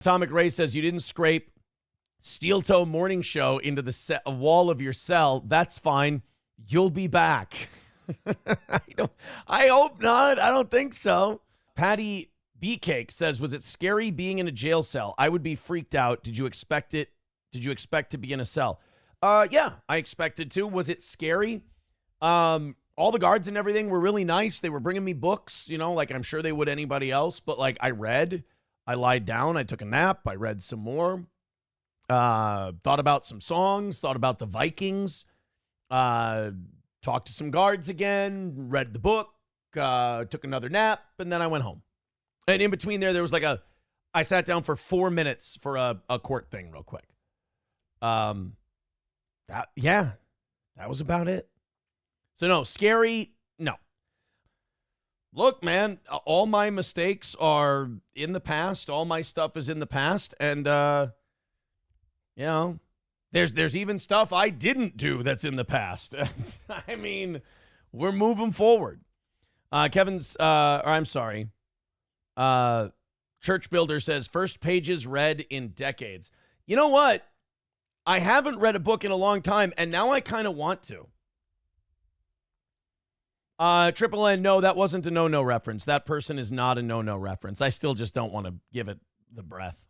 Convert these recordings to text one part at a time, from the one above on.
Atomic Ray says you didn't scrape Steel Toe Morning Show into the wall of your cell. That's fine. You'll be back. I hope not. I don't think so. Patty Beecake says, was it scary being in a jail cell? I would be freaked out. Did you expect it? Did you expect to be in a cell? Yeah, I expected to. Was it scary? All the guards and everything were really nice. They were bringing me books, like I'm sure they would anybody else. But like I read, I lied down, I took a nap, I read some more. Thought about some songs, thought about the Vikings, talked to some guards again, read the book, took another nap, and then I went home. And in between there was I sat down for 4 minutes for a court thing real quick. That was about it. So no, scary, no. Look, man, all my mistakes are in the past. All my stuff is in the past. And, there's even stuff I didn't do that's in the past. I mean, we're moving forward. Church Builder says, first pages read in decades. You know what? I haven't read a book in a long time, and now I kind of want to. Triple N, no, that wasn't a no-no reference. That person is not a no-no reference. I still just don't want to give it the breath,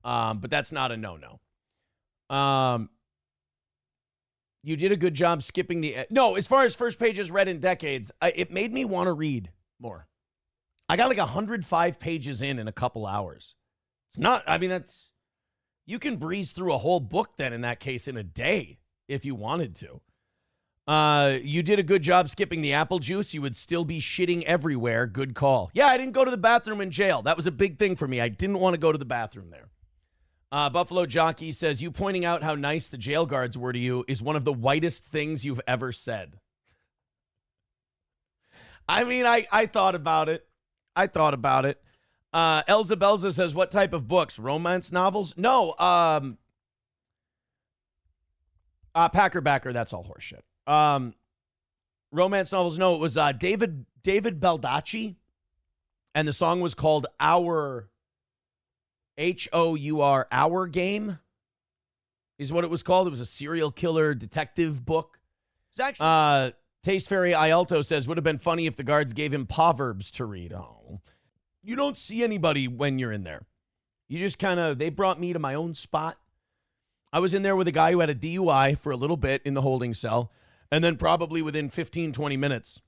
but that's not a no-no. You did a good job skipping no, as far as first pages read in decades, it made me want to read more. I got like 105 pages in a couple hours. It's not, you can breeze through a whole book then in that case in a day if you wanted to. You did a good job skipping the apple juice. You would still be shitting everywhere. Good call. Yeah, I didn't go to the bathroom in jail. That was a big thing for me. I didn't want to go to the bathroom there. Buffalo Jockey says, you pointing out how nice the jail guards were to you is one of the whitest things you've ever said. I thought about it. Elza Belza says, what type of books? Romance novels? No. Packer, that's all horseshit. Romance novels? No, it was David Baldacci, and the song was called Our H-O-U-R, Our Game is what it was called. It was a serial killer detective book. It's actually Taste Fairy Ialto says, would have been funny if the guards gave him proverbs to read. Oh, you don't see anybody when you're in there. You just they brought me to my own spot. I was in there with a guy who had a DUI for a little bit in the holding cell, and then probably within 15, 20 minutes,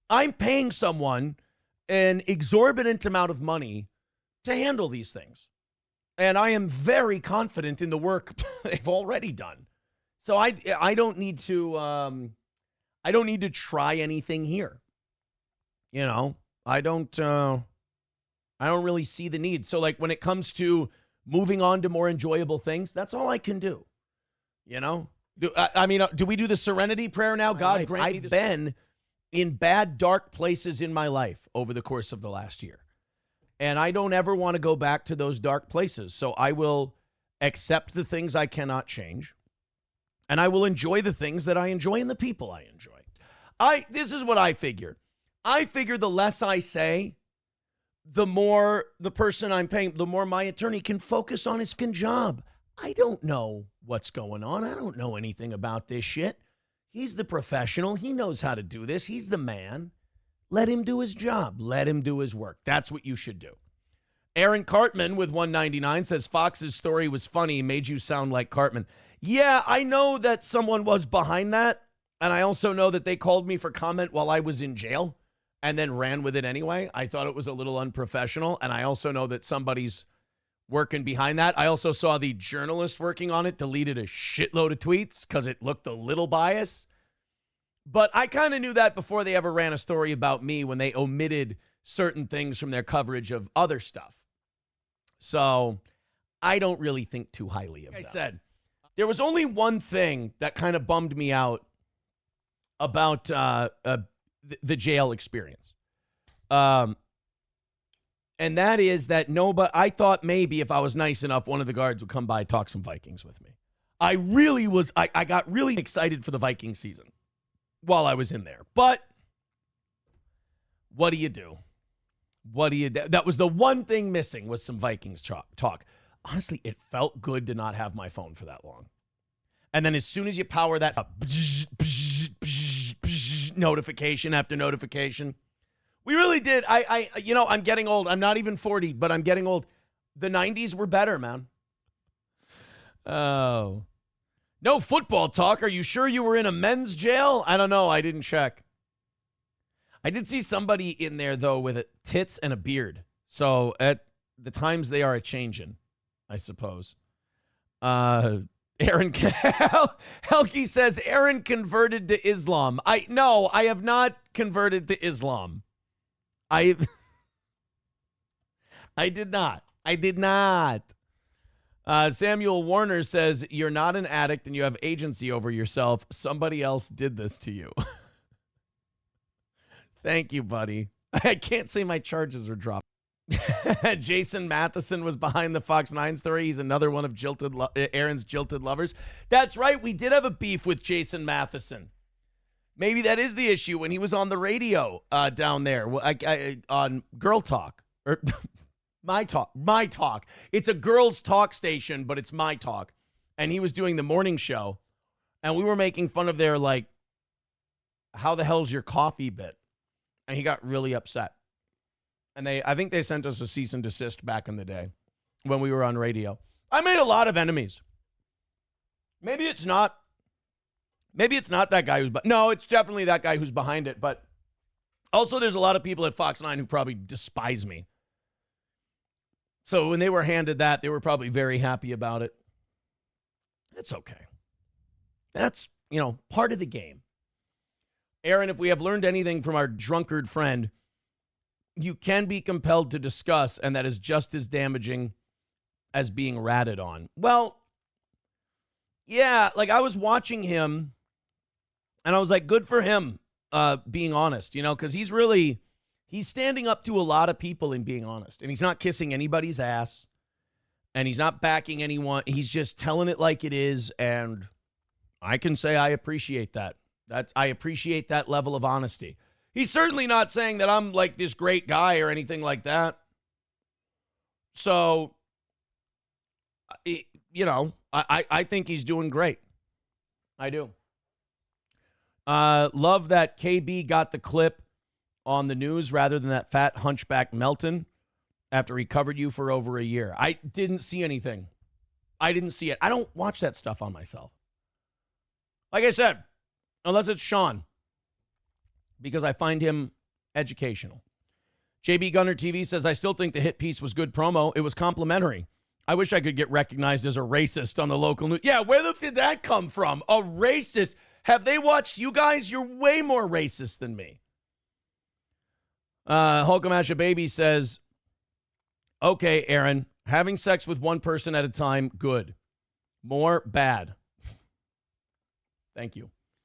I'm paying someone an exorbitant amount of money to handle these things. And I am very confident in the work they've already done. So I don't need to try anything here. I don't really see the need. So like when it comes to moving on to more enjoyable things, that's all I can do. Do we do the serenity prayer now? God, I've been in bad, dark places in my life over the course of the last year. And I don't ever want to go back to those dark places. So I will accept the things I cannot change. And I will enjoy the things that I enjoy and the people I enjoy. This is what I figure. I figure the less I say, the more the person I'm paying, the more my attorney can focus on his fucking job. I don't know what's going on. I don't know anything about this shit. He's the professional. He knows how to do this. He's the man. Let him do his job. Let him do his work. That's what you should do. Aaron Cartman with 199 says, Fox's story was funny. Made you sound like Cartman. Yeah, I know that someone was behind that. And I also know that they called me for comment while I was in jail and then ran with it anyway. I thought it was a little unprofessional. And I also know that somebody's working behind that. I also saw the journalist working on it deleted a shitload of tweets because it looked a little biased. But I kind of knew that before they ever ran a story about me when they omitted certain things from their coverage of other stuff. So I don't really think too highly of that. Like I said, there was only one thing that kind of bummed me out about the jail experience. And that is that I thought maybe if I was nice enough, one of the guards would come by and talk some Vikings with me. I got really excited for the Viking season while I was in there. But what do you do? What do you? That was the one thing missing was some Vikings talk. Honestly, it felt good to not have my phone for that long. And then as soon as you power that up, notification after notification, we really did. I'm getting old. I'm not even 40, but I'm getting old. The 90s were better, man. Oh. No football talk. Are you sure you were in a men's jail? I don't know. I didn't check. I did see somebody in there, though, with tits and a beard. So at the times they are a-changin', I suppose. Aaron Helke says Aaron converted to Islam. No, I have not converted to Islam. I did not. I did not. Samuel Warner says you're not an addict and you have agency over yourself. Somebody else did this to you. Thank you, buddy. I can't say my charges are dropped. Jason Matheson was behind the Fox 9 story. He's another one of Aaron's jilted lovers. That's right. We did have a beef with Jason Matheson. Maybe that is the issue when he was on the radio down there on Girl Talk. Or My Talk. It's a girls' talk station, but it's My Talk. And he was doing the morning show. And we were making fun of their, like, how the hell's your coffee bit? And he got really upset. And I think they sent us a cease and desist back in the day when we were on radio. I made a lot of enemies. Maybe it's not that guy no, it's definitely that guy who's behind it. But also there's a lot of people at Fox 9 who probably despise me. So when they were handed that, they were probably very happy about it. It's okay. That's, part of the game. Aaron, if we have learned anything from our drunkard friend, you can be compelled to discuss, and that is just as damaging as being ratted on. Well, yeah, like I was watching him, and I was like, good for him being honest, because he's standing up to a lot of people in being honest, and he's not kissing anybody's ass, and he's not backing anyone. He's just telling it like it is, and I can say I appreciate that. I appreciate that level of honesty. He's certainly not saying that I'm like this great guy or anything like that. So, I think he's doing great. I do. Love that KB got the clip on the news rather than that fat hunchback Melton after he covered you for over a year. I didn't see anything. I didn't see it. I don't watch that stuff on myself. Like I said, unless it's Sean, because I find him educational. JB Gunner TV says, I still think the hit piece was good promo. It was complimentary. I wish I could get recognized as a racist on the local news. Yeah, where the did that come from? A racist. Have they watched you guys? You're way more racist than me. Hulkamasha Baby says, okay, Aaron, having sex with one person at a time, good. More, bad. Thank you.